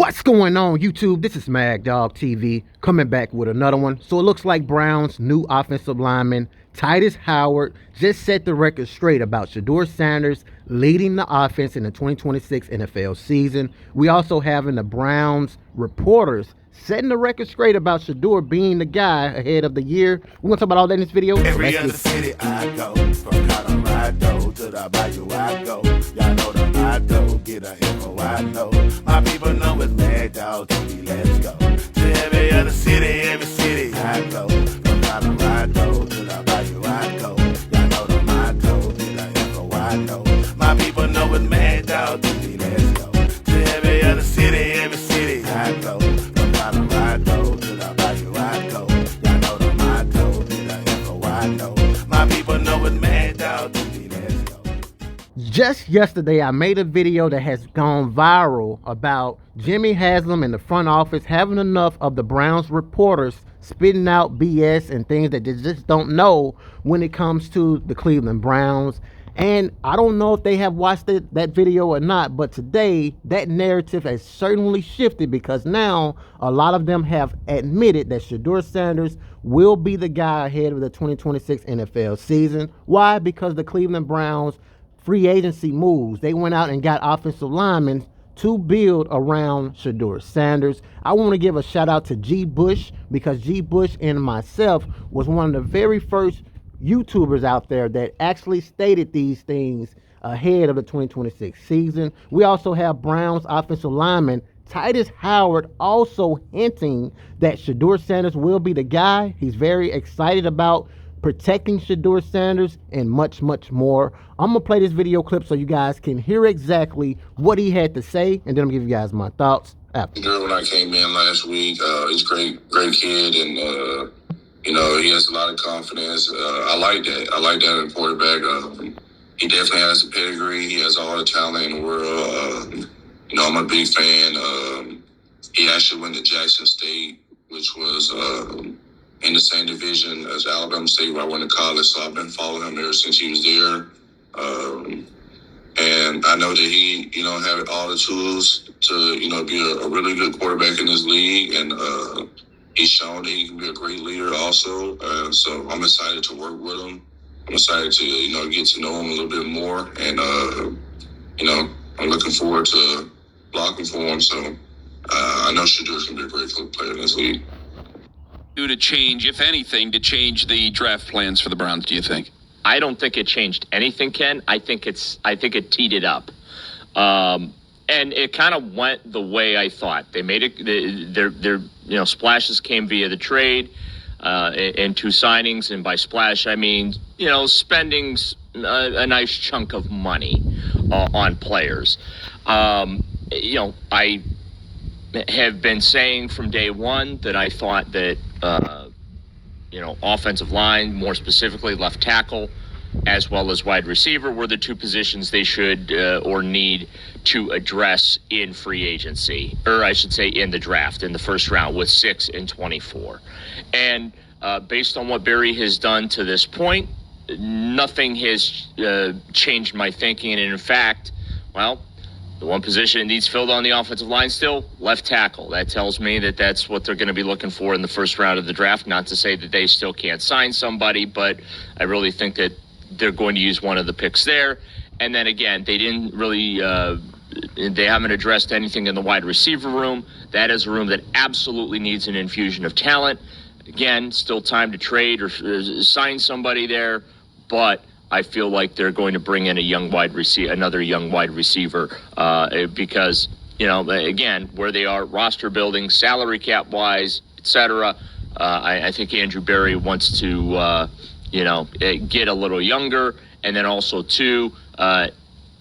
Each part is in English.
What's going on, YouTube? This is Mag Dog TV coming back with another one. So it looks like Browns' new offensive lineman Tytus Howard just set the record straight about Shedeur Sanders leading the offense in the 2026 NFL season. We also having the Browns reporters setting the record straight about Shedeur being the guy ahead of the year. We're gonna talk about all that in this video. Every other city I go, from Colorado to the Bayou I go. Y'all know the motto, get a info I know. My people know it's Mad Dog TV, let's go. To every other city I go. From Colorado to the Bayou I go. Y'all know the motto, get a info I know. My people know it's Mad Dog TV, let's go. To every other city I go. From Colorado to the Bayou I go. Y'all know the motto, get a info I know. My people know it's Mad Dog TV, let's go. Just yesterday, I made a video that has gone viral about Jimmy Haslam in the front office having enough of the Browns reporters spitting out BS and things that they just don't know when it comes to the Cleveland Browns. And I don't know if they have watched that video or not, but today that narrative has certainly shifted because now a lot of them have admitted that Shedeur Sanders will be the guy ahead of the 2026 NFL season. Why? Because the Cleveland Browns free agency moves. They went out and got offensive linemen to build around Shedeur Sanders. I want to give a shout out to G. Bush because G. Bush and myself was one of the very first YouTubers out there that actually stated these things ahead of the 2026 season. We also have Browns offensive lineman Tytus Howard also hinting that Shedeur Sanders will be the guy. He's very excited about protecting Shedeur Sanders and much, much more. I'm gonna play this video clip so you guys can hear exactly what he had to say, and then I'm gonna give you guys my thoughts after. When I came in last week, he's a great kid, and he has a lot of confidence. I like that. I like that in a quarterback. He definitely has a pedigree. He has all the talent in the world. I'm a big fan. He actually went to Jackson State, which was in the same division as Alabama State, where I went to college. So I've been following him ever since he was there. And I know that he, have all the tools to, be a really good quarterback in this league. And he's shown that he can be a great leader also. So I'm excited to work with him. I'm excited to, get to know him a little bit more. And, I'm looking forward to blocking for him. So I know Shedeur can be a great player in this league. To change, if anything, to change the draft plans for the Browns, do you think? I don't think it changed anything, Ken. I think it teed it up. And it kind of went the way I thought. They made it, their splashes came via the trade, and two signings. And by splash, I mean, spending a nice chunk of money on players. I have been saying from day one that I thought that, offensive line, more specifically left tackle, as well as wide receiver, were the two positions they should or need to address in free agency, or I should say in the draft, in the first round with 6 and 24. And based on what Barry has done to this point, nothing has changed my thinking. And in fact, the one position it needs filled on the offensive line still, left tackle. That tells me that that's what they're going to be looking for in the first round of the draft. Not to say that they still can't sign somebody, but I really think that they're going to use one of the picks there. And then again, they didn't really, they haven't addressed anything in the wide receiver room. That is a room that absolutely needs an infusion of talent. Again, still time to trade or sign somebody there, but I feel like they're going to bring in another young wide receiver, because, again, where they are roster building, salary cap wise, etc. I think Andrew Barry wants to, get a little younger. And then also, too,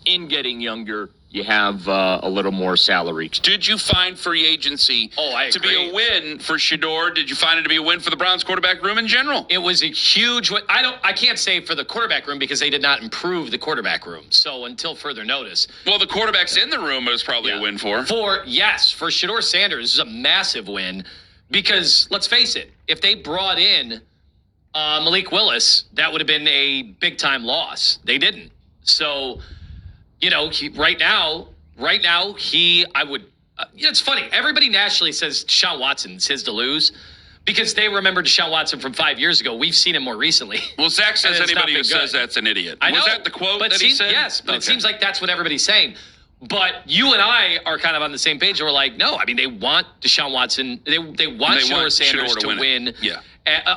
in getting younger, you have a little more salary. Did you find free agency to be a win for Shedeur? Did you find it to be a win for the Browns quarterback room in general? It was a huge win. I can't say for the quarterback room because they did not improve the quarterback room. So until further notice. Well, the quarterbacks in the room was probably a win for. For Shedeur Sanders, this is a massive win because let's face it, if they brought in Malik Willis, that would have been a big time loss. They didn't. So, right now, I would It's funny. Everybody nationally says Deshaun Watson's his to lose because they remember Deshaun Watson from 5 years ago. We've seen him more recently. Well, Zach says And it's anybody not who been says good. that's an idiot. I know. Was that the quote but that he said? Yes, but it Okay. seems like that's what everybody's saying. But you and I are kind of on the same page. We're like, no, I mean, they want Deshaun Watson. They want Shedeur Sanders to win. Yeah.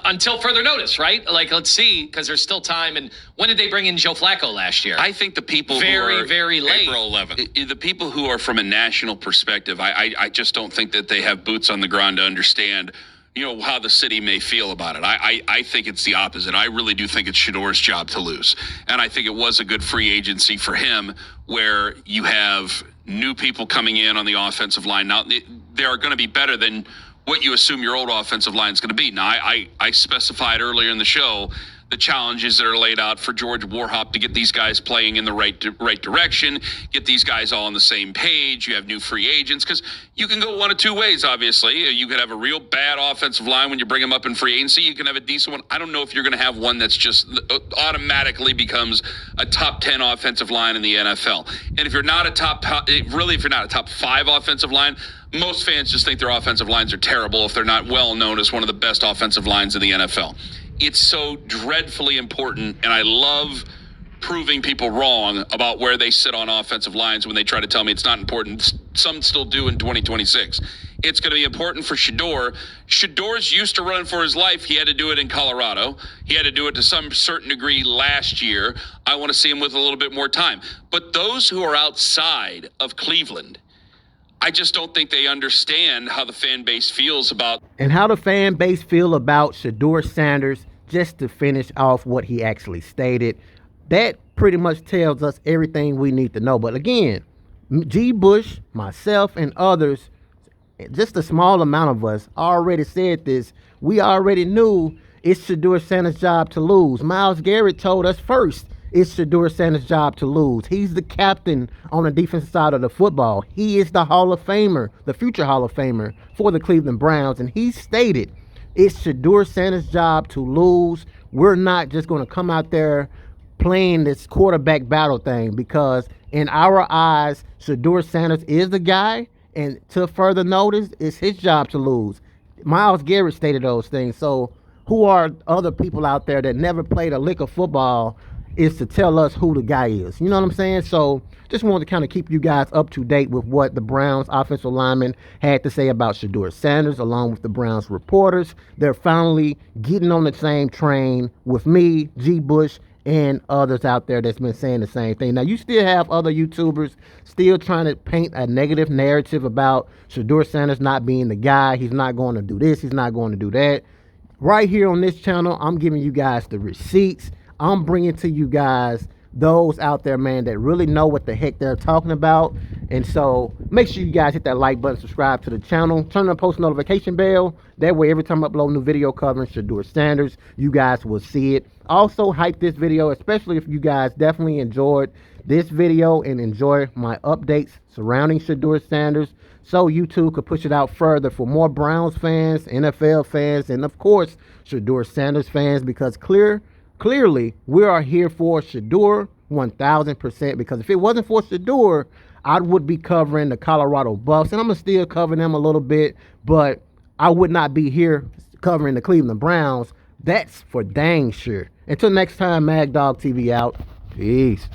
Until further notice, right? Like, let's see, because there's still time. And when did they bring in Joe Flacco last year? I think the people Very, who are very late. April 11th. The people who are from a national perspective, I just don't think that they have boots on the ground to understand, how the city may feel about it. I think it's the opposite. I really do think it's Shedeur's job to lose. And I think it was a good free agency for him where you have new people coming in on the offensive line. Now, they are going to be better than what you assume your old offensive line is going to be. Now, I specified earlier in the show the challenges that are laid out for George Warhop to get these guys playing in the right direction, get these guys all on the same page. You have new free agents because you can go one of two ways, obviously. You could have a real bad offensive line when you bring them up in free agency. You can have a decent one. I don't know if you're going to have one that's just automatically becomes a top 10 offensive line in the NFL. And if you're not a top 5 offensive line, most fans just think their offensive lines are terrible if they're not well known as one of the best offensive lines in the NFL. It's so dreadfully important, and I love proving people wrong about where they sit on offensive lines when they try to tell me it's not important. Some still do in 2026. It's going to be important for Shedeur. Shedeur's used to running for his life. He had to do it in Colorado. He had to do it to some certain degree last year. I want to see him with a little bit more time. But those who are outside of Cleveland, I just don't think they understand how the fan base feels about. And how the fan base feel about Shedeur Sanders, just to finish off what he actually stated. That pretty much tells us everything we need to know. But again, G. Bush, myself, and others, just a small amount of us already said this. We already knew it's Shedeur Sanders' job to lose. Myles Garrett told us first it's Shedeur Sanders' job to lose. He's the captain on the defensive side of the football. He is the Hall of Famer, the future Hall of Famer for the Cleveland Browns. And he stated it's Shedeur Sanders' job to lose. We're not just going to come out there playing this quarterback battle thing, because in our eyes, Shedeur Sanders is the guy. And to further notice, it's his job to lose. Myles Garrett stated those things. So who are other people out there that never played a lick of football is to tell us who the guy is? You know what I'm saying? So just wanted to kind of keep you guys up to date with what the Browns offensive lineman had to say about Shedeur Sanders, along with the Browns reporters. They're finally getting on the same train with me, G. Bush, and others out there that's been saying the same thing. Now, you still have other YouTubers still trying to paint a negative narrative about Shedeur Sanders not being the guy. He's not going to do this. He's not going to do that. Right here on this channel, I'm giving you guys the receipts. I'm bringing to you guys those out there, man, that really know what the heck they're talking about. And so make sure you guys hit that like button, subscribe to the channel, turn on the post notification bell. That way, every time I upload a new video covering Shedeur Sanders, you guys will see it. Also, hype this video, especially if you guys definitely enjoyed this video and enjoy my updates surrounding Shedeur Sanders, so YouTube could push it out further for more Browns fans, NFL fans, and of course, Shedeur Sanders fans, because clearly, we are here for Shedeur 1000%, because if it wasn't for Shedeur, I would be covering the Colorado Buffs, and I'm going to still cover them a little bit, but I would not be here covering the Cleveland Browns. That's for dang sure. Until next time, Mad Dog TV out. Peace.